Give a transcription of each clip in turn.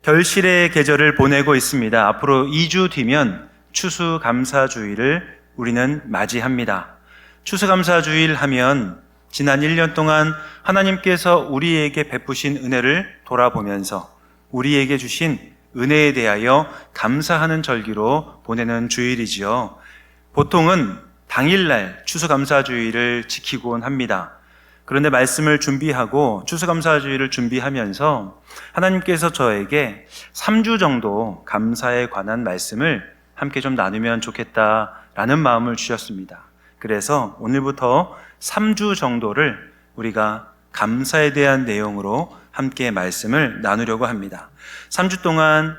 결실의 계절을 보내고 있습니다. 앞으로 2주 뒤면 추수감사주일을 우리는 맞이합니다. 추수감사주일 하면 지난 1년 동안 하나님께서 우리에게 베푸신 은혜를 돌아보면서 우리에게 주신 은혜에 대하여 감사하는 절기로 보내는 주일이지요. 보통은 당일날 추수감사주일을 지키곤 합니다. 그런데 말씀을 준비하고 추수감사주일을 준비하면서 하나님께서 저에게 3주 정도 감사에 관한 말씀을 함께 좀 나누면 좋겠다라는 마음을 주셨습니다. 그래서 오늘부터 3주 정도를 우리가 감사에 대한 내용으로 함께 말씀을 나누려고 합니다. 3주 동안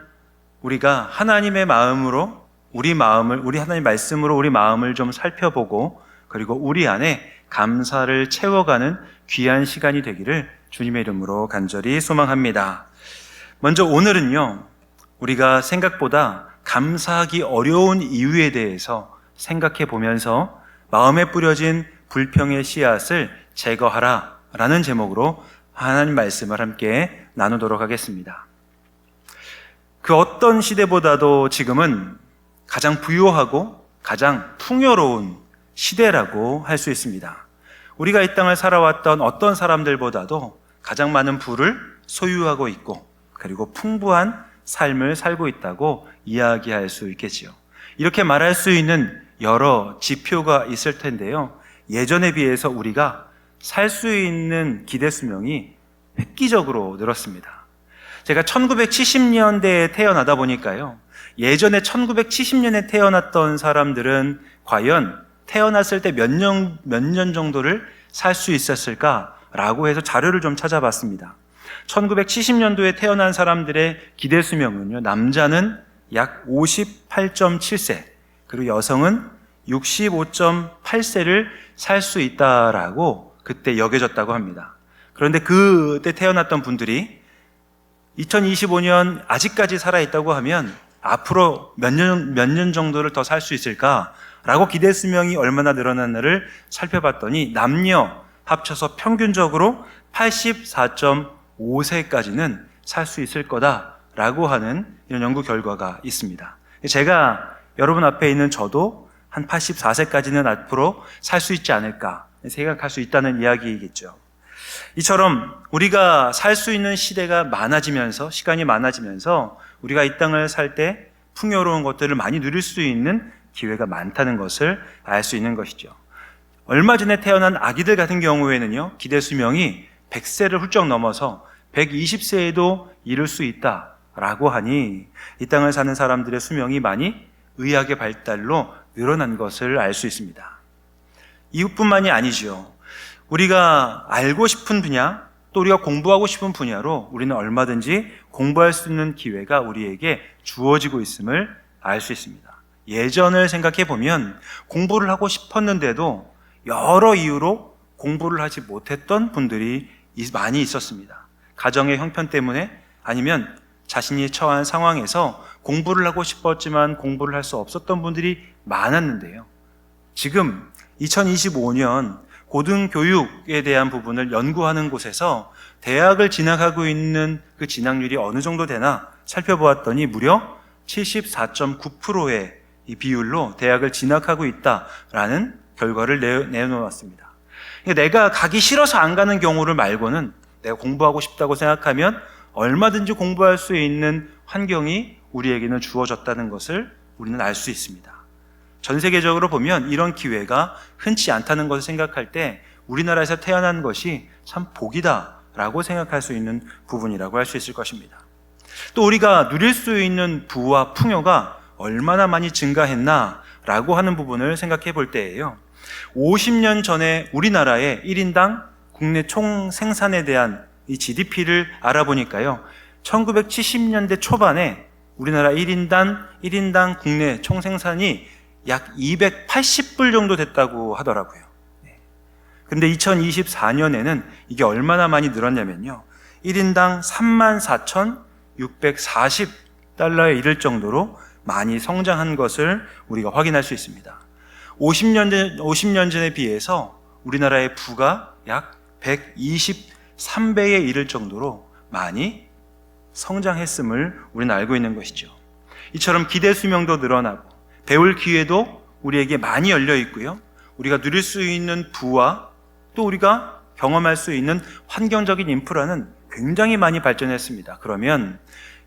우리가 하나님의 마음으로 우리 하나님 말씀으로 우리 마음을 좀 살펴보고 그리고 우리 안에 감사를 채워가는 귀한 시간이 되기를 주님의 이름으로 간절히 소망합니다. 먼저 오늘은요, 우리가 생각보다 감사하기 어려운 이유에 대해서 생각해 보면서 마음에 뿌려진 불평의 씨앗을 제거하라 라는 제목으로 하나님 말씀을 함께 나누도록 하겠습니다. 그 어떤 시대보다도 지금은 가장 부유하고 가장 풍요로운 시대라고 할 수 있습니다. 우리가 이 땅을 살아왔던 어떤 사람들보다도 가장 많은 부를 소유하고 있고 그리고 풍부한 삶을 살고 있다고 이야기할 수 있겠지요. 이렇게 말할 수 있는 여러 지표가 있을 텐데요. 예전에 비해서 우리가 살 수 있는 기대 수명이 획기적으로 늘었습니다. 제가 1970년대에 태어나다 보니까요. 예전에 1970년에 태어났던 사람들은 과연 태어났을 때 몇 년 정도를 살 수 있었을까라고 해서 자료를 좀 찾아봤습니다. 1970년도에 태어난 사람들의 기대 수명은요, 남자는 약 58.7세, 그리고 여성은 65.8세를 살 수 있다라고 그때 여겨졌다고 합니다. 그런데 그때 태어났던 분들이 2025년 아직까지 살아있다고 하면 앞으로 몇 년 정도를 더 살 수 있을까라고 기대 수명이 얼마나 늘어났나를 살펴봤더니 남녀 합쳐서 평균적으로 84.5세까지는 살 수 있을 거다라고 하는 이런 연구 결과가 있습니다. 제가 여러분 앞에 있는 저도 한 84세까지는 앞으로 살 수 있지 않을까 생각할 수 있다는 이야기이겠죠. 이처럼 우리가 살 수 있는 시대가 많아지면서 시간이 많아지면서 우리가 이 땅을 살 때 풍요로운 것들을 많이 누릴 수 있는 기회가 많다는 것을 알 수 있는 것이죠. 얼마 전에 태어난 아기들 같은 경우에는요, 기대 수명이 100세를 훌쩍 넘어서 120세에도 이를 수 있다라고 하니 이 땅을 사는 사람들의 수명이 많이 의학의 발달로 늘어난 것을 알 수 있습니다. 이것뿐만이 아니죠. 우리가 알고 싶은 분야, 또 우리가 공부하고 싶은 분야로 우리는 얼마든지 공부할 수 있는 기회가 우리에게 주어지고 있음을 알 수 있습니다. 예전을 생각해 보면 공부를 하고 싶었는데도 여러 이유로 공부를 하지 못했던 분들이 많이 있었습니다. 가정의 형편 때문에 아니면 자신이 처한 상황에서 공부를 하고 싶었지만 공부를 할 수 없었던 분들이 많았는데요. 지금 2025년 고등교육에 대한 부분을 연구하는 곳에서 대학을 진학하고 있는 그 진학률이 어느 정도 되나 살펴보았더니 무려 74.9%의 이 비율로 대학을 진학하고 있다라는 결과를 내놓았습니다. 그러니까 내가 가기 싫어서 안 가는 경우를 말고는 내가 공부하고 싶다고 생각하면 얼마든지 공부할 수 있는 환경이 우리에게는 주어졌다는 것을 우리는 알 수 있습니다. 전 세계적으로 보면 이런 기회가 흔치 않다는 것을 생각할 때 우리나라에서 태어난 것이 참 복이다라고 생각할 수 있는 부분이라고 할 수 있을 것입니다. 또 우리가 누릴 수 있는 부와 풍요가 얼마나 많이 증가했나라고 하는 부분을 생각해 볼 때예요. 50년 전에 우리나라의 1인당 국내 총 생산에 대한 이 GDP를 알아보니까요. 1970년대 초반에 우리나라 1인당 국내 총 생산이 약 280불 정도 됐다고 하더라고요. 그런데 2024년에는 이게 얼마나 많이 늘었냐면요. 1인당 34,640달러에 이를 정도로 많이 성장한 것을 우리가 확인할 수 있습니다. 50년 전에 비해서 우리나라의 부가 약 123배에 이를 정도로 많이 성장했음을 우리는 알고 있는 것이죠. 이처럼 기대 수명도 늘어나고 배울 기회도 우리에게 많이 열려 있고요. 우리가 누릴 수 있는 부와 또 우리가 경험할 수 있는 환경적인 인프라는 굉장히 많이 발전했습니다. 그러면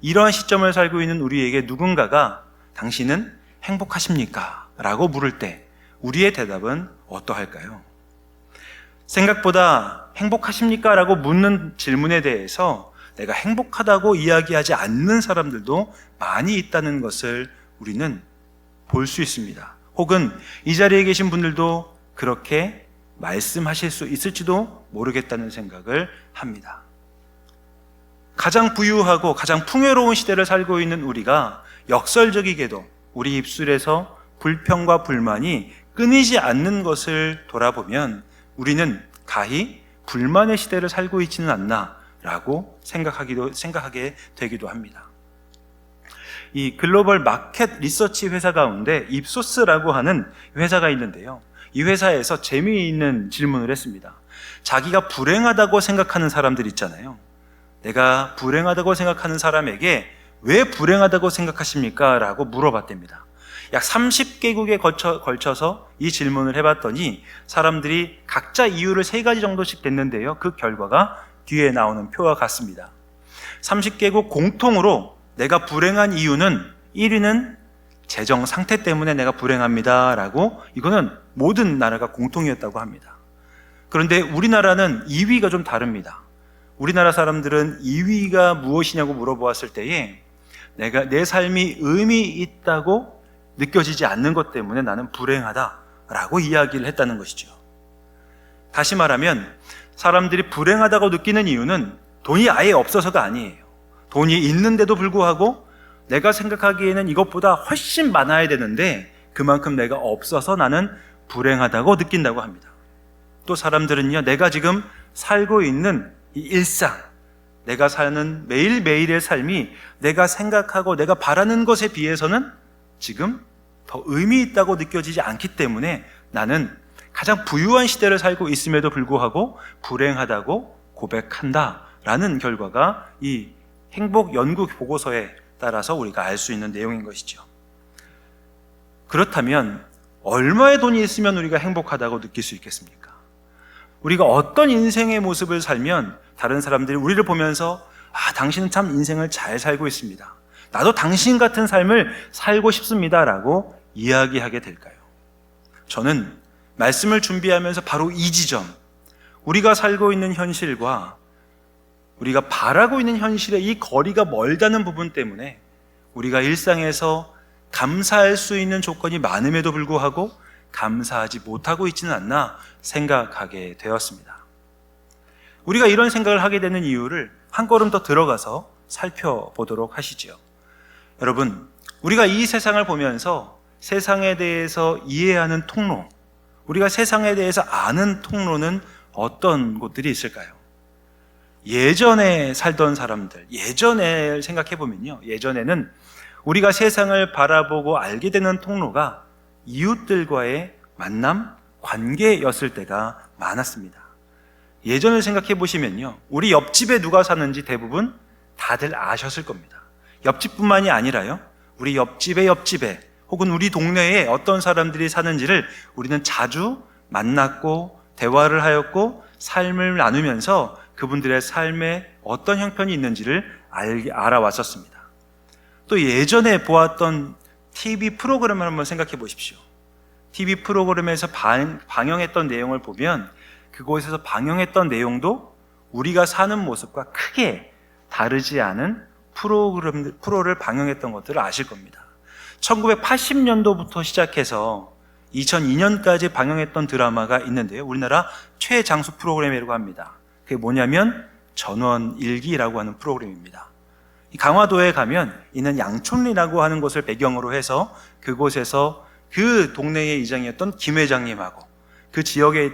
이러한 시점을 살고 있는 우리에게 누군가가 당신은 행복하십니까? 라고 물을 때 우리의 대답은 어떠할까요? 생각보다 행복하십니까? 라고 묻는 질문에 대해서 내가 행복하다고 이야기하지 않는 사람들도 많이 있다는 것을 우리는 볼 수 있습니다. 혹은 이 자리에 계신 분들도 그렇게 말씀하실 수 있을지도 모르겠다는 생각을 합니다. 가장 부유하고 가장 풍요로운 시대를 살고 있는 우리가 역설적이게도 우리 입술에서 불평과 불만이 끊이지 않는 것을 돌아보면 우리는 가히 불만의 시대를 살고 있지는 않나라고 생각하게 되기도 합니다. 이 글로벌 마켓 리서치 회사 가운데 입소스라고 하는 회사가 있는데요. 이 회사에서 재미있는 질문을 했습니다. 자기가 불행하다고 생각하는 사람들 있잖아요. 내가 불행하다고 생각하는 사람에게 왜 불행하다고 생각하십니까? 라고 물어봤답니다. 약 30개국에 걸쳐서 이 질문을 해봤더니 사람들이 각자 이유를 3가지 정도씩 냈는데요. 그 결과가 뒤에 나오는 표와 같습니다. 30개국 공통으로 내가 불행한 이유는 1위는 재정 상태 때문에 내가 불행합니다 라고, 이거는 모든 나라가 공통이었다고 합니다. 그런데 우리나라는 2위가 좀 다릅니다. 우리나라 사람들은 2위가 무엇이냐고 물어보았을 때에 내 삶이 의미 있다고 느껴지지 않는 것 때문에 나는 불행하다라고 이야기를 했다는 것이죠. 다시 말하면 사람들이 불행하다고 느끼는 이유는 돈이 아예 없어서가 아니에요. 돈이 있는데도 불구하고 내가 생각하기에는 이것보다 훨씬 많아야 되는데 그만큼 내가 없어서 나는 불행하다고 느낀다고 합니다. 또 사람들은요, 내가 지금 살고 있는 이 일상, 내가 사는 매일매일의 삶이 내가 생각하고 내가 바라는 것에 비해서는 지금 더 의미 있다고 느껴지지 않기 때문에 나는 가장 부유한 시대를 살고 있음에도 불구하고 불행하다고 고백한다라는 결과가 이 행복 연구 보고서에 따라서 우리가 알 수 있는 내용인 것이죠. 그렇다면 얼마의 돈이 있으면 우리가 행복하다고 느낄 수 있겠습니까? 우리가 어떤 인생의 모습을 살면 다른 사람들이 우리를 보면서 당신은 참 인생을 잘 살고 있습니다, 나도 당신 같은 삶을 살고 싶습니다 라고 이야기하게 될까요? 저는 말씀을 준비하면서 바로 이 지점, 우리가 살고 있는 현실과 우리가 바라고 있는 현실의 이 거리가 멀다는 부분 때문에 우리가 일상에서 감사할 수 있는 조건이 많음에도 불구하고 감사하지 못하고 있지는 않나 생각하게 되었습니다. 우리가 이런 생각을 하게 되는 이유를 한 걸음 더 들어가서 살펴보도록 하시죠. 여러분, 우리가 이 세상을 보면서 세상에 대해서 이해하는 통로, 우리가 세상에 대해서 아는 통로는 어떤 곳들이 있을까요? 예전에 살던 사람들, 예전에 생각해보면요, 예전에는 우리가 세상을 바라보고 알게 되는 통로가 이웃들과의 만남, 관계였을 때가 많았습니다. 예전을 생각해보시면요, 우리 옆집에 누가 사는지 대부분 다들 아셨을 겁니다. 옆집뿐만이 아니라요, 우리 옆집에 혹은 우리 동네에 어떤 사람들이 사는지를 우리는 자주 만났고 대화를 하였고 삶을 나누면서 그분들의 삶에 어떤 형편이 있는지를 알아왔었습니다. 또 예전에 보았던 TV 프로그램을 한번 생각해 보십시오. TV 프로그램에서 방영했던 내용을 보면 그곳에서 방영했던 내용도 우리가 사는 모습과 크게 다르지 않은 프로를 방영했던 것들을 아실 겁니다. 1980년도부터 시작해서 2002년까지 방영했던 드라마가 있는데요, 우리나라 최장수 프로그램이라고 합니다. 그게 뭐냐면 전원일기라고 하는 프로그램입니다. 강화도에 가면 있는 양촌리라고 하는 곳을 배경으로 해서 그곳에서 그 동네의 이장이었던 김 회장님하고 그 지역에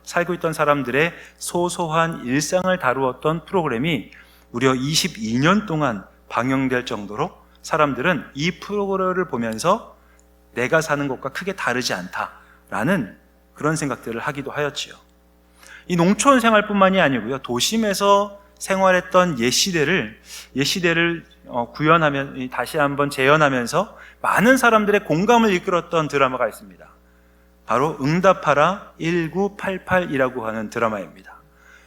살고 있던 사람들의 소소한 일상을 다루었던 프로그램이 무려 22년 동안 방영될 정도로 사람들은 이 프로그램을 보면서 내가 사는 곳과 크게 다르지 않다라는 그런 생각들을 하기도 하였지요. 이 농촌 생활뿐만이 아니고요, 도심에서 생활했던 옛 시대를 구현하면 다시 한번 재현하면서 많은 사람들의 공감을 이끌었던 드라마가 있습니다. 바로 응답하라 1988이라고 하는 드라마입니다.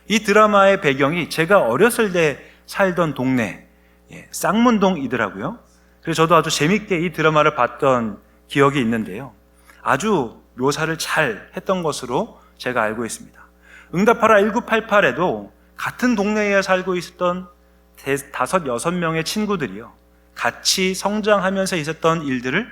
이 드라마의 배경이 제가 어렸을 때 살던 동네 쌍문동이더라고요. 그래서 저도 아주 재밌게 이 드라마를 봤던 기억이 있는데요. 아주 묘사를 잘 했던 것으로 제가 알고 있습니다. 응답하라 1988에도 같은 동네에 살고 있었던 5, 6명의 친구들이요, 같이 성장하면서 있었던 일들을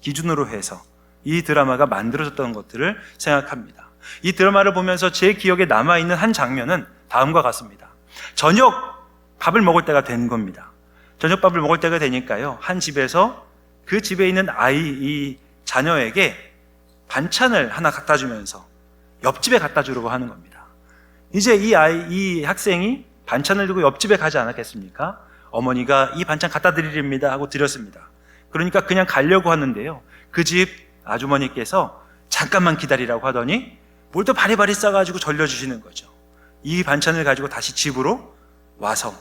기준으로 해서 이 드라마가 만들어졌던 것들을 생각합니다. 이 드라마를 보면서 제 기억에 남아있는 한 장면은 다음과 같습니다. 저녁 밥을 먹을 때가 된 겁니다. 저녁 밥을 먹을 때가 되니까요, 한 집에서 그 집에 있는 이 자녀에게 반찬을 하나 갖다 주면서 옆집에 갖다 주려고 하는 겁니다. 이제 이 학생이 반찬을 들고 옆집에 가지 않았겠습니까? 어머니가 이 반찬 갖다 드리렵니다 하고 드렸습니다. 그러니까 그냥 가려고 하는데요, 그 집 아주머니께서 잠깐만 기다리라고 하더니 뭘 또 바리바리 싸가지고 절려주시는 거죠. 이 반찬을 가지고 다시 집으로 와서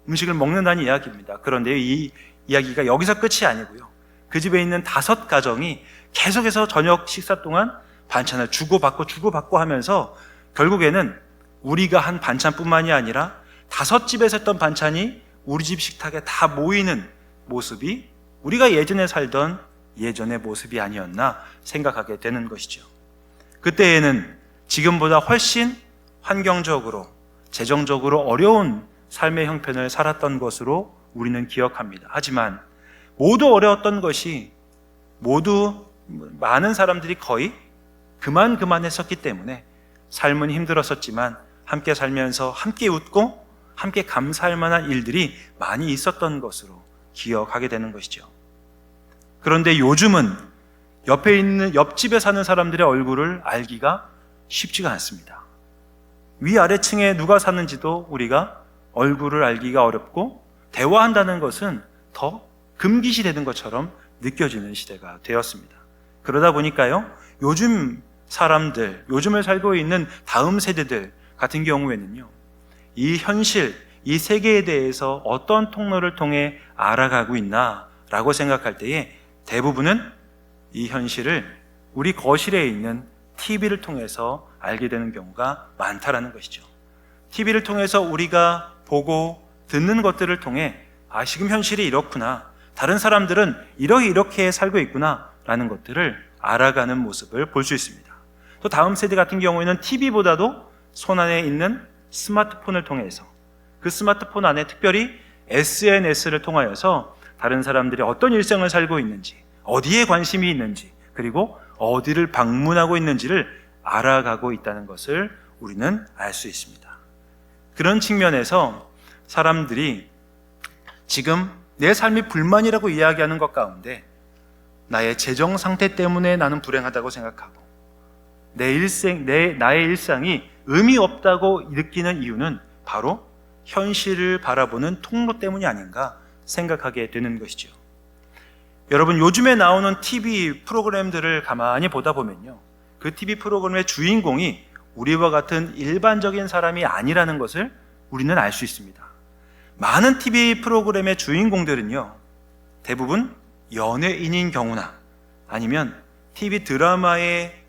음식을 먹는다는 이야기입니다. 그런데 이 이야기가 여기서 끝이 아니고요, 그 집에 있는 5가정이 계속해서 저녁 식사 동안 반찬을 주고받고 하면서 결국에는 우리가 한 반찬뿐만이 아니라 5집에서 했던 반찬이 우리 집 식탁에 다 모이는 모습이 우리가 예전에 살던 예전의 모습이 아니었나 생각하게 되는 것이죠. 그때에는 지금보다 훨씬 환경적으로, 재정적으로 어려운 삶의 형편을 살았던 것으로 우리는 기억합니다. 하지만 모두 어려웠던 것이, 많은 사람들이 거의 그만했었기 때문에 삶은 힘들었었지만 함께 살면서 함께 웃고 함께 감사할 만한 일들이 많이 있었던 것으로 기억하게 되는 것이죠. 그런데 요즘은 옆집에 사는 사람들의 얼굴을 알기가 쉽지가 않습니다. 위아래층에 누가 사는지도 우리가 얼굴을 알기가 어렵고, 대화한다는 것은 더 금기시 되는 것처럼 느껴지는 시대가 되었습니다. 그러다 보니까요, 요즘을 살고 있는 다음 세대들 같은 경우에는요, 이 현실, 이 세계에 대해서 어떤 통로를 통해 알아가고 있나라고 생각할 때에 대부분은 이 현실을 우리 거실에 있는 TV를 통해서 알게 되는 경우가 많다라는 것이죠. TV를 통해서 우리가 보고 듣는 것들을 통해 지금 현실이 이렇구나, 다른 사람들은 이렇게 살고 있구나 라는 것들을 알아가는 모습을 볼 수 있습니다. 또 다음 세대 같은 경우에는 TV보다도 손안에 있는 스마트폰을 통해서, 그 스마트폰 안에 특별히 SNS를 통하여서 다른 사람들이 어떤 일상을 살고 있는지, 어디에 관심이 있는지, 그리고 어디를 방문하고 있는지를 알아가고 있다는 것을 우리는 알 수 있습니다. 그런 측면에서 사람들이 지금 내 삶이 불만이라고 이야기하는 것 가운데 나의 재정 상태 때문에 나는 불행하다고 생각하고 나의 일상이 의미 없다고 느끼는 이유는 바로 현실을 바라보는 통로 때문이 아닌가 생각하게 되는 것이죠. 여러분, 요즘에 나오는 TV 프로그램들을 가만히 보다 보면요, 그 TV 프로그램의 주인공이 우리와 같은 일반적인 사람이 아니라는 것을 우리는 알 수 있습니다. 많은 TV 프로그램의 주인공들은요, 대부분 연예인인 경우나 아니면 TV 드라마의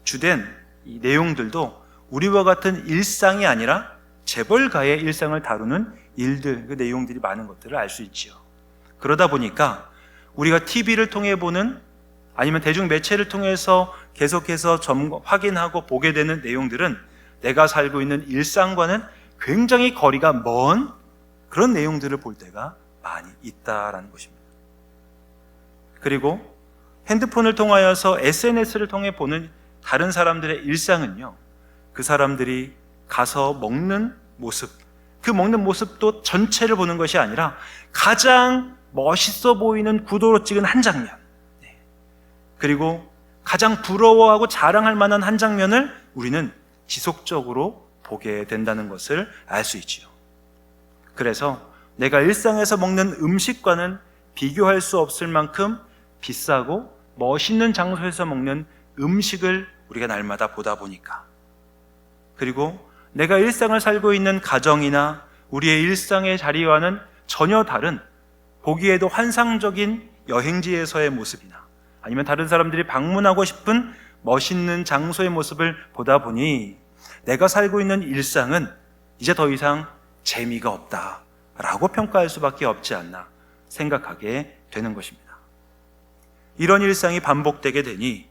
주된 이 내용들도 우리와 같은 일상이 아니라 재벌가의 일상을 다루는 일들, 그 내용들이 많은 것들을 알 수 있지요. 그러다 보니까 우리가 TV를 통해 보는, 아니면 대중매체를 통해서 계속해서 확인하고 보게 되는 내용들은 내가 살고 있는 일상과는 굉장히 거리가 먼 그런 내용들을 볼 때가 많이 있다라는 것입니다. 그리고 핸드폰을 통하여서 SNS를 통해 보는 다른 사람들의 일상은요, 그 사람들이 가서 먹는 모습, 그 먹는 모습도 전체를 보는 것이 아니라 가장 멋있어 보이는 구도로 찍은 한 장면, 그리고 가장 부러워하고 자랑할 만한 한 장면을 우리는 지속적으로 보게 된다는 것을 알 수 있지요. 그래서 내가 일상에서 먹는 음식과는 비교할 수 없을 만큼 비싸고 멋있는 장소에서 먹는 음식을 우리가 날마다 보다 보니까, 그리고 내가 일상을 살고 있는 가정이나 우리의 일상의 자리와는 전혀 다른, 보기에도 환상적인 여행지에서의 모습이나 아니면 다른 사람들이 방문하고 싶은 멋있는 장소의 모습을 보다 보니 내가 살고 있는 일상은 이제 더 이상 재미가 없다라고 평가할 수밖에 없지 않나 생각하게 되는 것입니다. 이런 일상이 반복되게 되니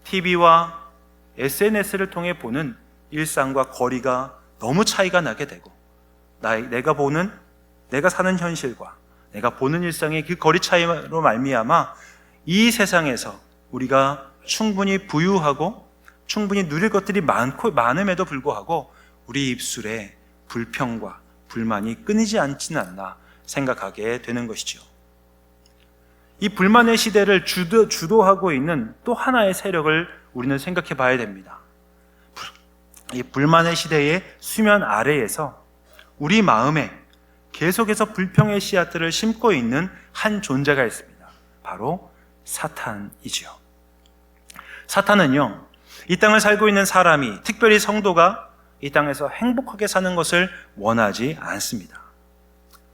TV와 SNS를 통해 보는 일상과 거리가 너무 차이가 나게 되고 내가 사는 현실과 내가 보는 일상의 그 거리 차이로 말미암아 이 세상에서 우리가 충분히 부유하고 충분히 누릴 것들이 많음에도 불구하고 우리 입술에 불평과 불만이 끊이지 않지는 않나 생각하게 되는 것이죠. 이 불만의 시대를 주도하고 있는 또 하나의 세력을 우리는 생각해 봐야 됩니다. 이 불만의 시대의 수면 아래에서 우리 마음에 계속해서 불평의 씨앗들을 심고 있는 한 존재가 있습니다. 바로 사탄이지요. 사탄은요, 이 땅을 살고 있는 사람이, 특별히 성도가 이 땅에서 행복하게 사는 것을 원하지 않습니다.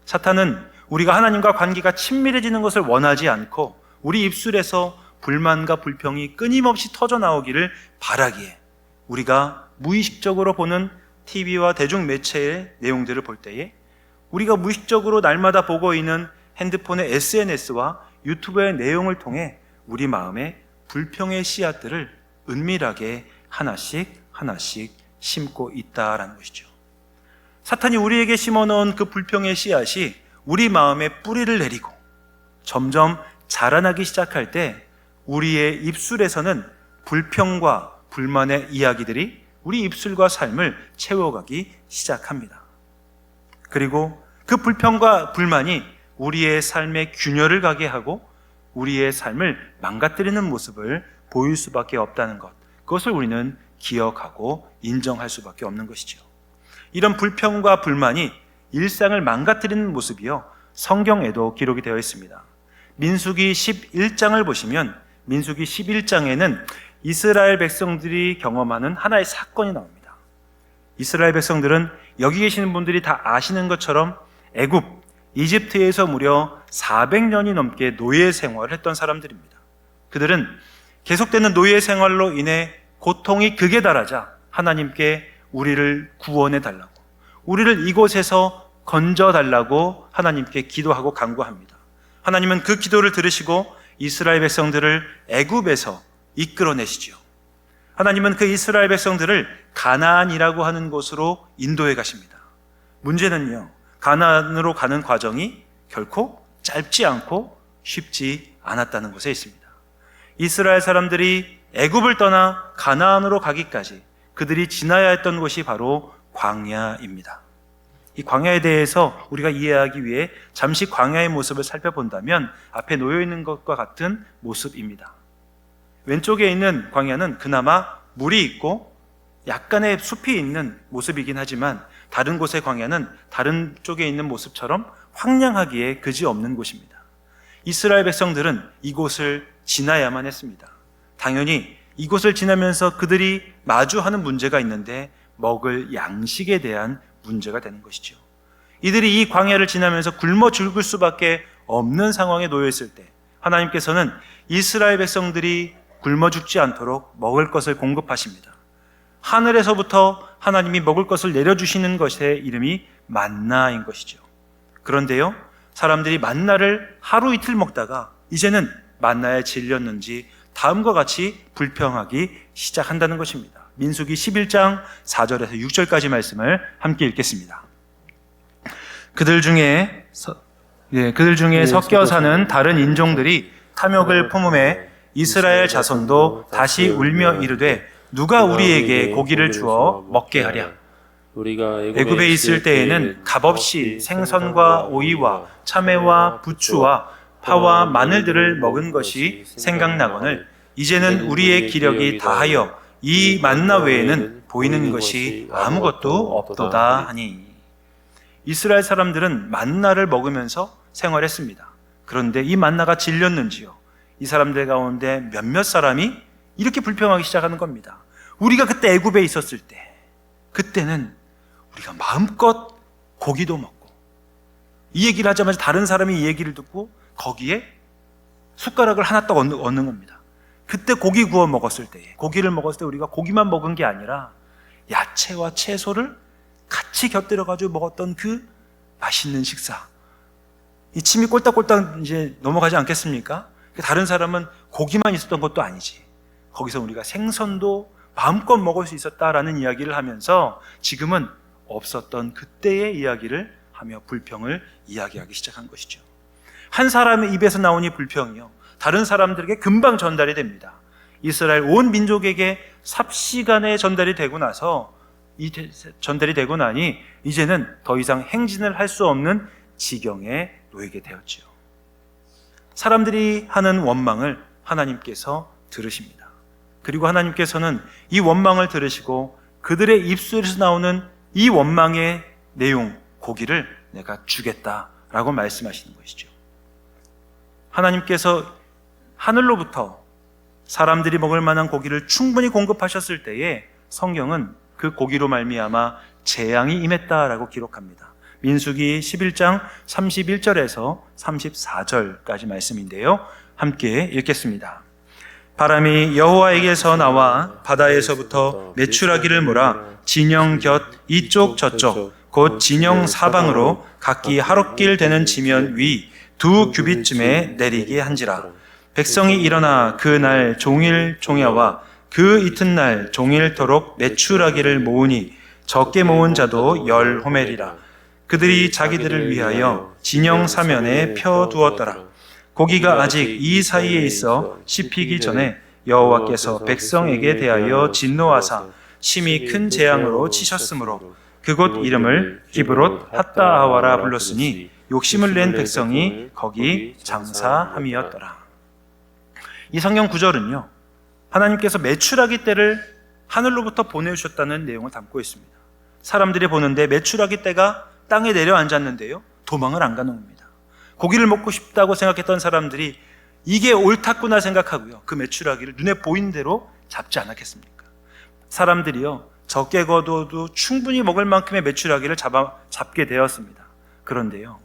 사탄은 우리가 하나님과 관계가 친밀해지는 것을 원하지 않고 우리 입술에서 불만과 불평이 끊임없이 터져 나오기를 바라기에 우리가 무의식적으로 보는 TV와 대중매체의 내용들을 볼 때에 우리가 무의식적으로 날마다 보고 있는 핸드폰의 SNS와 유튜브의 내용을 통해 우리 마음에 불평의 씨앗들을 은밀하게 하나씩 심고 있다라는 것이죠. 사탄이 우리에게 심어놓은 그 불평의 씨앗이 우리 마음에 뿌리를 내리고 점점 자라나기 시작할 때 우리의 입술에서는 불평과 불만의 이야기들이 우리 입술과 삶을 채워가기 시작합니다. 그리고 그 불평과 불만이 우리의 삶에 균열을 가게 하고 우리의 삶을 망가뜨리는 모습을 보일 수밖에 없다는 것, 그것을 우리는 기억하고 인정할 수밖에 없는 것이죠. 이런 불평과 불만이 일상을 망가뜨리는 모습이요, 성경에도 기록이 되어 있습니다. 민수기 11장을 보시면 민수기 11장에는 이스라엘 백성들이 경험하는 하나의 사건이 나옵니다. 이스라엘 백성들은 여기 계시는 분들이 다 아시는 것처럼 이집트에서 무려 400년이 넘게 노예 생활을 했던 사람들입니다. 그들은 계속되는 노예 생활로 인해 고통이 극에 달하자 하나님께 우리를 구원해 달라고, 우리를 이곳에서 건져 달라고 하나님께 기도하고 간구합니다. 하나님은 그 기도를 들으시고 이스라엘 백성들을 애굽에서 이끌어내시지요. 하나님은 그 이스라엘 백성들을 가나안이라고 하는 곳으로 인도해 가십니다. 문제는요, 가나안으로 가는 과정이 결코 짧지 않고 쉽지 않았다는 것에 있습니다. 이스라엘 사람들이 애굽을 떠나 가나안으로 가기까지 그들이 지나야 했던 곳이 바로 광야입니다. 이 광야에 대해서 우리가 이해하기 위해 잠시 광야의 모습을 살펴본다면 앞에 놓여 있는 것과 같은 모습입니다. 왼쪽에 있는 광야는 그나마 물이 있고 약간의 숲이 있는 모습이긴 하지만 다른 곳의 광야는 다른 쪽에 있는 모습처럼 황량하기에 그지없는 곳입니다. 이스라엘 백성들은 이곳을 지나야만 했습니다. 당연히 이곳을 지나면서 그들이 마주하는 문제가 있는데 먹을 양식에 대한 문제가 되는 것이죠. 이들이 이 광야를 지나면서 굶어 죽을 수밖에 없는 상황에 놓여 있을 때 하나님께서는 이스라엘 백성들이 굶어 죽지 않도록 먹을 것을 공급하십니다. 하늘에서부터 하나님이 먹을 것을 내려주시는 것의 이름이 만나인 것이죠. 그런데요, 사람들이 만나를 하루 이틀 먹다가 이제는 만나에 질렸는지 다음과 같이 불평하기 시작한다는 것입니다. 민수기 11장 4절에서 6절까지 말씀을 함께 읽겠습니다. 그들 중에 섞여 사는 다른 인종들이 탐욕을 품음에 이스라엘 자손도 다시 울며 이르되 누가 우리에게 고기를 주어 먹게 하랴. 우리가 애굽에 있을 때에는 값없이 생선과 오이와 참외와 부추와 파와 마늘들을 먹은 것이 생각나거늘 이제는 우리의 기력이 다하여 이 만나 외에는 보이는 것이 아무것도 없도다 하니. 이스라엘 사람들은 만나를 먹으면서 생활했습니다. 그런데 이 만나가 질렸는지요, 이 사람들 가운데 몇몇 사람이 이렇게 불평하기 시작하는 겁니다. 우리가 그때 애굽에 있었을 때, 그때는 우리가 마음껏 고기도 먹고, 이 얘기를 하자마자 다른 사람이 이 얘기를 듣고 거기에 숟가락을 하나 딱 얻는 겁니다. 그때 고기 구워 먹었을 때에, 고기를 먹었을 때 우리가 고기만 먹은 게 아니라 야채와 채소를 같이 곁들여가지고 먹었던 그 맛있는 식사, 이 침이 꼴딱꼴딱 이제 넘어가지 않겠습니까? 다른 사람은 고기만 있었던 것도 아니지, 거기서 우리가 생선도 마음껏 먹을 수 있었다라는 이야기를 하면서 지금은 없었던 그때의 이야기를 하며 불평을 이야기하기 시작한 것이죠. 한 사람의 입에서 나온 이 불평이요, 다른 사람들에게 금방 전달이 됩니다. 이스라엘 온 민족에게 삽시간에 전달이 되고 나서, 전달이 되고 나니 이제는 더 이상 행진을 할 수 없는 지경에 놓이게 되었지요. 사람들이 하는 원망을 하나님께서 들으십니다. 그리고 하나님께서는 이 원망을 들으시고 그들의 입술에서 나오는 이 원망의 내용, 고기를 내가 주겠다라고 말씀하시는 것이죠. 하나님께서 하늘로부터 사람들이 먹을 만한 고기를 충분히 공급하셨을 때에 성경은 그 고기로 말미암아 재앙이 임했다라고 기록합니다. 민수기 11장 31절에서 34절까지 말씀인데요, 함께 읽겠습니다. 바람이 여호와에게서 나와 바다에서부터 메추라기를 몰아 진영 곁 이쪽 저쪽 곧 진영 사방으로 각기 하롯길 되는 지면 위 2규빗쯤에 내리게 한지라. 백성이 일어나 그 날 종일 종야와 그 이튿날 종일토록 메추라기를 모으니 적게 모은 자도 10호멜이라. 그들이 자기들을 위하여 진영 사면에 펴두었더라. 고기가 아직 이 사이에 있어 씹히기 전에 여호와께서 백성에게 대하여 진노하사 심히 큰 재앙으로 치셨으므로 그곳 이름을 기브롯 핫다하와라 불렀으니 욕심을 낸 백성이 거기 장사함이었더라. 이 성경 구절은요, 하나님께서 메추라기 떼를 하늘로부터 보내주셨다는 내용을 담고 있습니다. 사람들이 보는데 메추라기 떼가 땅에 내려앉았는데요, 도망을 안 가는 겁니다. 고기를 먹고 싶다고 생각했던 사람들이 이게 옳다구나 생각하고요, 그 메추라기를 눈에 보인 대로 잡지 않았겠습니까? 사람들이요, 적게 거둬도 충분히 먹을 만큼의 메추라기를 잡게 되었습니다. 그런데요,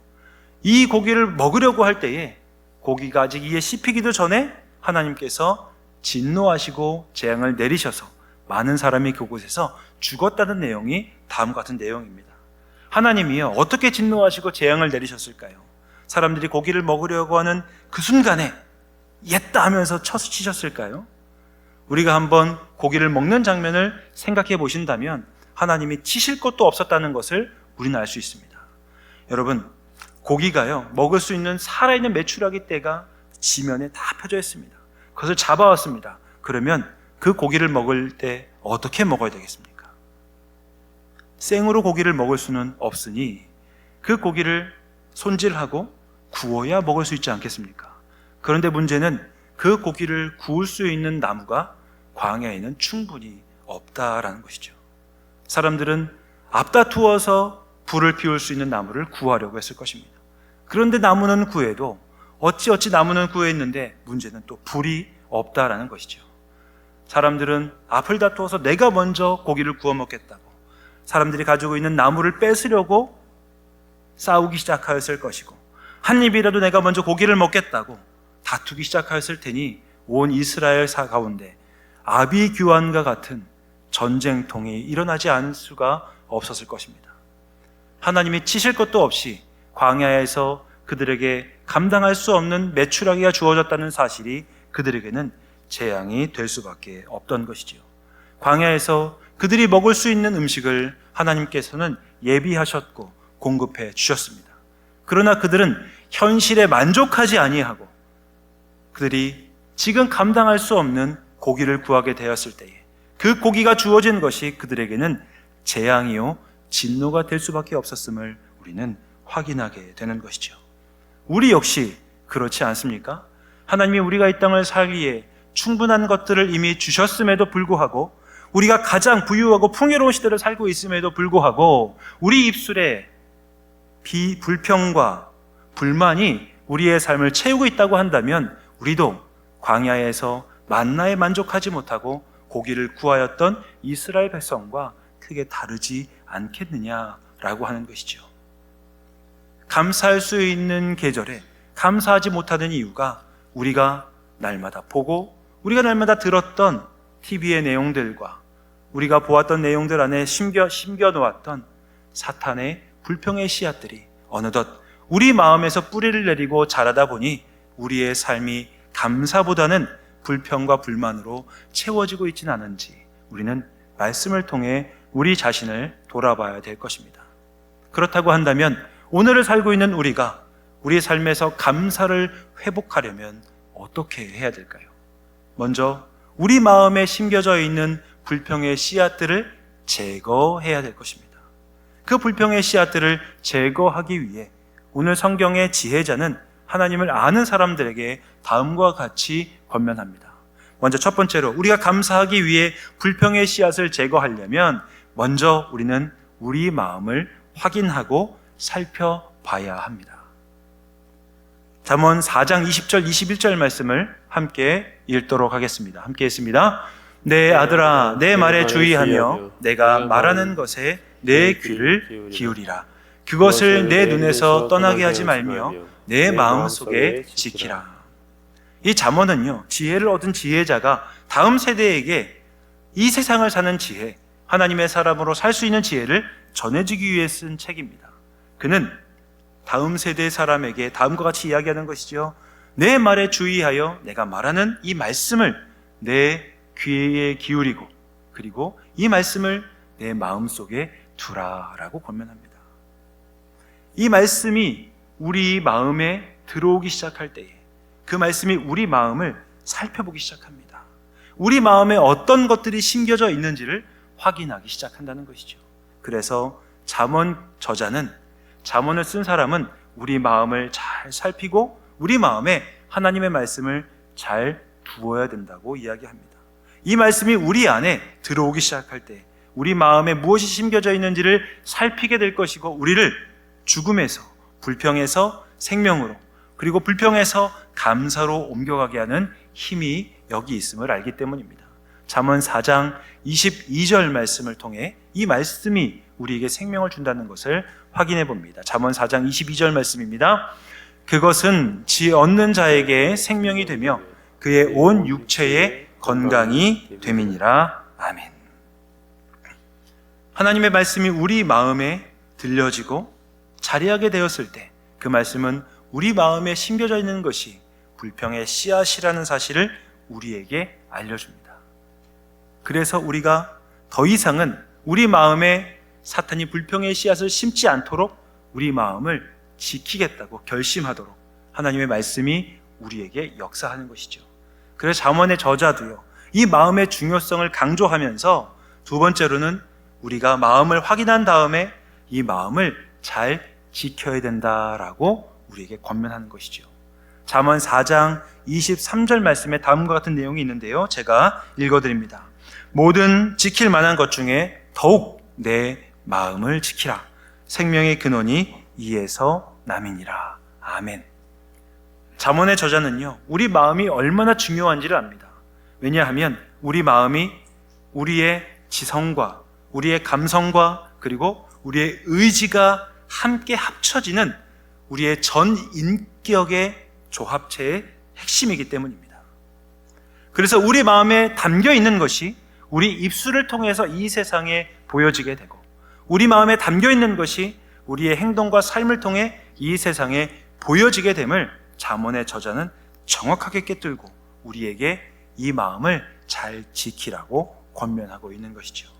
이 고기를 먹으려고 할 때에 고기가 아직 이에 씹히기도 전에 하나님께서 진노하시고 재앙을 내리셔서 많은 사람이 그곳에서 죽었다는 내용이 다음과 같은 내용입니다. 하나님이요, 어떻게 진노하시고 재앙을 내리셨을까요? 사람들이 고기를 먹으려고 하는 그 순간에 옛다 하면서 쳐치셨을까요? 우리가 한번 고기를 먹는 장면을 생각해 보신다면 하나님이 치실 것도 없었다는 것을 우리는 알 수 있습니다. 여러분, 고기가요, 먹을 수 있는 살아있는 메추라기 떼가 지면에 다 펴져 있습니다. 그것을 잡아왔습니다. 그러면 그 고기를 먹을 때 어떻게 먹어야 되겠습니까? 생으로 고기를 먹을 수는 없으니 그 고기를 손질하고 구워야 먹을 수 있지 않겠습니까? 그런데 문제는 그 고기를 구울 수 있는 나무가 광야에는 충분히 없다라는 것이죠. 사람들은 앞다투어서 불을 피울 수 있는 나무를 구하려고 했을 것입니다. 그런데 나무는 구해도 어찌어찌 나무는 구했는데 문제는 또 불이 없다라는 것이죠. 사람들은 앞을 다투어서 내가 먼저 고기를 구워 먹겠다고 사람들이 가지고 있는 나무를 뺏으려고 싸우기 시작하였을 것이고, 한 입이라도 내가 먼저 고기를 먹겠다고 다투기 시작하였을 테니 온 이스라엘 사 가운데 아비규환과 같은 전쟁통이 일어나지 않을 수가 없었을 것입니다. 하나님이 치실 것도 없이 광야에서 그들에게 감당할 수 없는 메추라기가 주어졌다는 사실이 그들에게는 재앙이 될 수밖에 없던 것이지요. 광야에서 그들이 먹을 수 있는 음식을 하나님께서는 예비하셨고 공급해 주셨습니다. 그러나 그들은 현실에 만족하지 아니하고 그들이 지금 감당할 수 없는 고기를 구하게 되었을 때에 그 고기가 주어진 것이 그들에게는 재앙이요 진노가 될 수밖에 없었음을 우리는 확인하게 되는 것이죠. 우리 역시 그렇지 않습니까? 하나님이 우리가 이 땅을 살기에 충분한 것들을 이미 주셨음에도 불구하고, 우리가 가장 부유하고 풍요로운 시대를 살고 있음에도 불구하고 우리 입술에 불평과 불만이 우리의 삶을 채우고 있다고 한다면 우리도 광야에서 만나에 만족하지 못하고 고기를 구하였던 이스라엘 백성과 크게 다르지 않겠느냐라고 하는 것이죠. 감사할 수 있는 계절에 감사하지 못하는 이유가 우리가 날마다 보고 우리가 날마다 들었던 TV의 내용들과 우리가 보았던 내용들 안에 심겨 놓았던 사탄의 불평의 씨앗들이 어느덧 우리 마음에서 뿌리를 내리고 자라다 보니 우리의 삶이 감사보다는 불평과 불만으로 채워지고 있지는 않은지 우리는 말씀을 통해 우리 자신을 돌아봐야 될 것입니다. 그렇다고 한다면 오늘을 살고 있는 우리가 우리의 삶에서 감사를 회복하려면 어떻게 해야 될까요? 먼저 우리 마음에 심겨져 있는 불평의 씨앗들을 제거해야 될 것입니다. 그 불평의 씨앗들을 제거하기 위해 오늘 성경의 지혜자는 하나님을 아는 사람들에게 다음과 같이 권면합니다. 먼저 첫 번째로 우리가 감사하기 위해 불평의 씨앗을 제거하려면 먼저 우리는 우리 마음을 확인하고 살펴봐야 합니다. 잠언 4장 20절 21절 말씀을 함께 읽도록 하겠습니다. 함께 읽습니다. 내 아들아 내 말에 주의하며 내가 말하는 것에 내 귀를 기울이라. 그것을 내 눈에서 떠나게 하지 말며 내 마음속에 지키라. 이 잠언은요, 지혜를 얻은 지혜자가 다음 세대에게 이 세상을 사는 지혜, 하나님의 사람으로 살 수 있는 지혜를 전해주기 위해 쓴 책입니다. 그는 다음 세대 사람에게 다음과 같이 이야기하는 것이죠. 내 말에 주의하여 내가 말하는 이 말씀을 내 귀에 기울이고 그리고 이 말씀을 내 마음속에 두라라고 권면합니다. 이 말씀이 우리 마음에 들어오기 시작할 때에 그 말씀이 우리 마음을 살펴보기 시작합니다. 우리 마음에 어떤 것들이 심겨져 있는지를 확인하기 시작한다는 것이죠. 그래서 잠언 저자는, 잠언을 쓴 사람은 우리 마음을 잘 살피고 우리 마음에 하나님의 말씀을 잘 두어야 된다고 이야기합니다. 이 말씀이 우리 안에 들어오기 시작할 때 우리 마음에 무엇이 심겨져 있는지를 살피게 될 것이고 우리를 죽음에서, 불평에서 생명으로, 그리고 불평에서 감사로 옮겨가게 하는 힘이 여기 있음을 알기 때문입니다. 잠언 4장 22절 말씀을 통해 이 말씀이 우리에게 생명을 준다는 것을 확인해 봅니다. 잠언 4장 22절 말씀입니다. 그것은 지 얻는 자에게 생명이 되며 그의 온 육체에 건강이 됨이니라. 아멘. 하나님의 말씀이 우리 마음에 들려지고 자리하게 되었을 때 그 말씀은 우리 마음에 심겨져 있는 것이 불평의 씨앗이라는 사실을 우리에게 알려줍니다. 그래서 우리가 더 이상은 우리 마음에 사탄이 불평의 씨앗을 심지 않도록 우리 마음을 지키겠다고 결심하도록 하나님의 말씀이 우리에게 역사하는 것이죠. 그래서 잠언의 저자도요, 이 마음의 중요성을 강조하면서 두 번째로는 우리가 마음을 확인한 다음에 이 마음을 잘 지켜야 된다라고 우리에게 권면하는 것이죠. 잠언 4장 23절 말씀에 다음과 같은 내용이 있는데요, 제가 읽어드립니다. 모든 지킬 만한 것 중에 더욱 내 마음을 지키라. 생명의 근원이 이에서 남이니라. 아멘. 잠언의 저자는요, 우리 마음이 얼마나 중요한지를 압니다. 왜냐하면 우리 마음이 우리의 지성과 우리의 감성과 그리고 우리의 의지가 함께 합쳐지는 우리의 전 인격의 조합체의 핵심이기 때문입니다. 그래서 우리 마음에 담겨 있는 것이 우리 입술을 통해서 이 세상에 보여지게 되고 우리 마음에 담겨 있는 것이 우리의 행동과 삶을 통해 이 세상에 보여지게 됨을 잠언의 저자는 정확하게 꿰뚫고 우리에게 이 마음을 잘 지키라고 권면하고 있는 것이죠.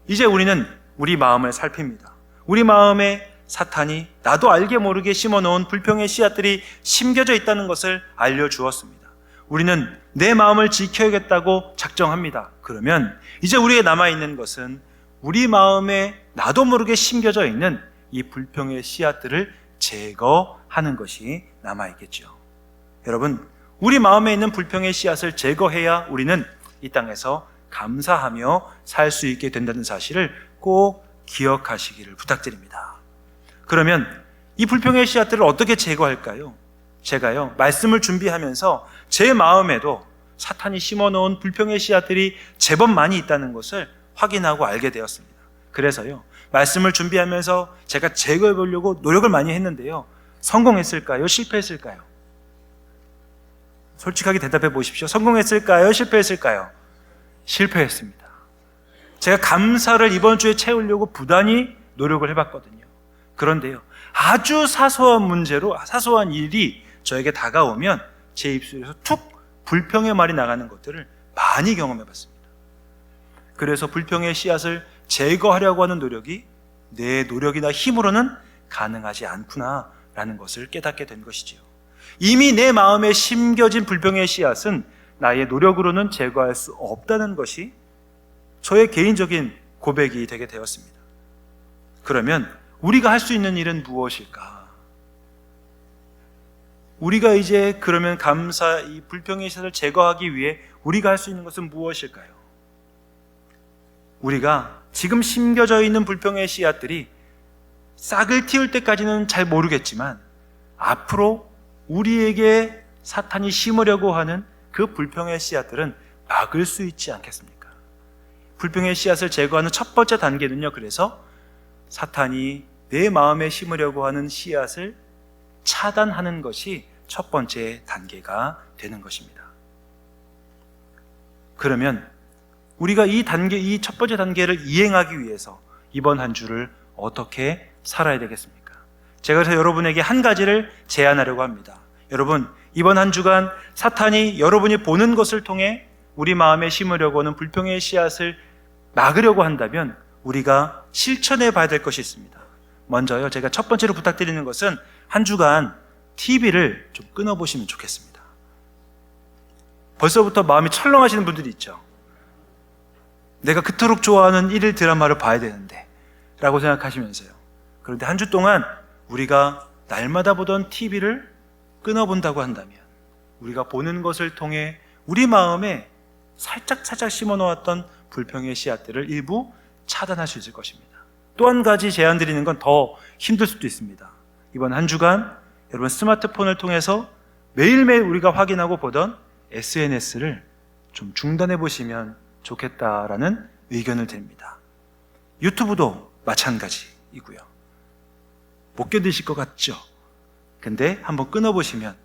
이제 우리는 우리 마음을 살핍니다. 우리 마음에 사탄이 나도 알게 모르게 심어놓은 불평의 씨앗들이 심겨져 있다는 것을 알려주었습니다. 우리는 내 마음을 지켜야겠다고 작정합니다. 그러면 이제 우리에게 남아있는 것은 우리 마음에 나도 모르게 심겨져 있는 이 불평의 씨앗들을 제거하는 것이 남아있겠죠. 여러분, 우리 마음에 있는 불평의 씨앗을 제거해야 우리는 이 땅에서 감사하며 살 수 있게 된다는 사실을 꼭 기억하시기를 부탁드립니다. 그러면 이 불평의 씨앗들을 어떻게 제거할까요? 제가요, 말씀을 준비하면서 제 마음에도 사탄이 심어놓은 불평의 씨앗들이 제법 많이 있다는 것을 확인하고 알게 되었습니다. 그래서요, 말씀을 준비하면서 제가 제거해 보려고 노력을 많이 했는데요, 성공했을까요? 실패했을까요? 솔직하게 대답해 보십시오. 성공했을까요? 실패했을까요? 실패했습니다. 제가 감사를 이번 주에 채우려고 부단히 노력을 해봤거든요. 그런데요, 아주 사소한 문제로, 사소한 일이 저에게 다가오면 제 입술에서 툭 불평의 말이 나가는 것들을 많이 경험해봤습니다. 그래서 불평의 씨앗을 제거하려고 하는 노력이 내 노력이나 힘으로는 가능하지 않구나라는 것을 깨닫게 된 것이지요. 이미 내 마음에 심겨진 불평의 씨앗은 나의 노력으로는 제거할 수 없다는 것이 저의 개인적인 고백이 되게 되었습니다. 그러면 우리가 할 수 있는 일은 무엇일까? 우리가 이제 그러면 이 불평의 씨앗을 제거하기 위해 우리가 할 수 있는 것은 무엇일까요? 우리가 지금 심겨져 있는 불평의 씨앗들이 싹을 틔울 때까지는 잘 모르겠지만 앞으로 우리에게 사탄이 심으려고 하는 그 불평의 씨앗들은 막을 수 있지 않겠습니까? 불평의 씨앗을 제거하는 첫 번째 단계는요, 그래서 사탄이 내 마음에 심으려고 하는 씨앗을 차단하는 것이 첫 번째 단계가 되는 것입니다. 그러면 우리가 이 첫 번째 단계를 이행하기 위해서 이번 한 주를 어떻게 살아야 되겠습니까? 제가 그래서 여러분에게 한 가지를 제안하려고 합니다. 여러분, 이번 한 주간 사탄이 여러분이 보는 것을 통해 우리 마음에 심으려고 하는 불평의 씨앗을 막으려고 한다면 우리가 실천해 봐야 될 것이 있습니다. 먼저요, 제가 첫 번째로 부탁드리는 것은 한 주간 TV를 좀 끊어보시면 좋겠습니다. 벌써부터 마음이 철렁하시는 분들이 있죠. 내가 그토록 좋아하는 일일 드라마를 봐야 되는데 라고 생각하시면서요. 그런데 한 주 동안 우리가 날마다 보던 TV를 끊어본다고 한다면 우리가 보는 것을 통해 우리 마음에 살짝 심어놓았던 불평의 씨앗들을 일부 차단할 수 있을 것입니다. 또 한 가지 제안 드리는 건 더 힘들 수도 있습니다. 이번 한 주간 여러분 스마트폰을 통해서 매일매일 우리가 확인하고 보던 SNS를 좀 중단해 보시면 좋겠다라는 의견을 드립니다. 유튜브도 마찬가지이고요. 못 견디실 것 같죠? 근데 한번 끊어보시면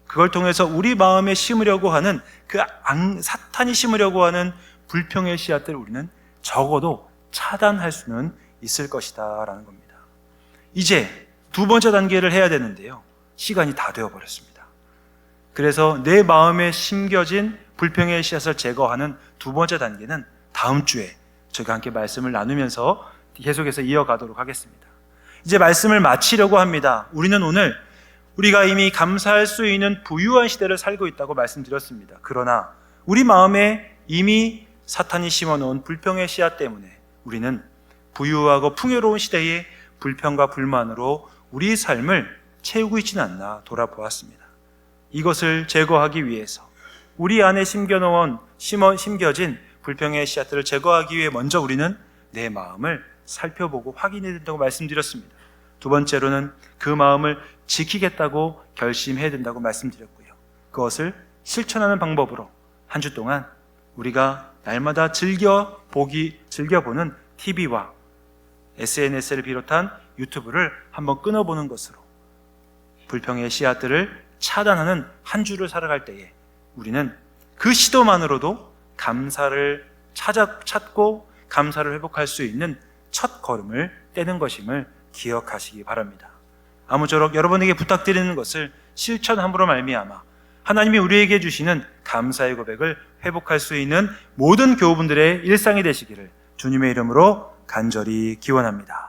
그걸 통해서 우리 마음에 심으려고 하는 사탄이 심으려고 하는 불평의 씨앗들을 우리는 적어도 차단할 수는 있을 것이다 라는 겁니다. 이제 두 번째 단계를 해야 되는데요, 시간이 다 되어버렸습니다. 그래서 내 마음에 심겨진 불평의 씨앗을 제거하는 두 번째 단계는 다음 주에 저희가 함께 말씀을 나누면서 계속해서 이어가도록 하겠습니다. 이제 말씀을 마치려고 합니다. 우리는 오늘 우리가 이미 감사할 수 있는 부유한 시대를 살고 있다고 말씀드렸습니다. 그러나 우리 마음에 이미 사탄이 심어놓은 불평의 씨앗 때문에 우리는 부유하고 풍요로운 시대의 불평과 불만으로 우리 삶을 채우고 있지는 않나 돌아보았습니다. 이것을 제거하기 위해서 우리 안에 심겨진 불평의 씨앗들을 제거하기 위해 먼저 우리는 내 마음을 살펴보고 확인해야 된다고 말씀드렸습니다. 두 번째로는 그 마음을 지키겠다고 결심해야 된다고 말씀드렸고요. 그것을 실천하는 방법으로 한 주 동안 우리가 날마다 즐겨보는 TV와 SNS를 비롯한 유튜브를 한번 끊어보는 것으로 불평의 씨앗들을 차단하는 한 주를 살아갈 때에 우리는 그 시도만으로도 감사를 찾고 감사를 회복할 수 있는 첫 걸음을 떼는 것임을 기억하시기 바랍니다. 아무쪼록 여러분에게 부탁드리는 것을 실천함으로 말미암아 하나님이 우리에게 주시는 감사의 고백을 회복할 수 있는 모든 교우분들의 일상이 되시기를 주님의 이름으로 간절히 기원합니다.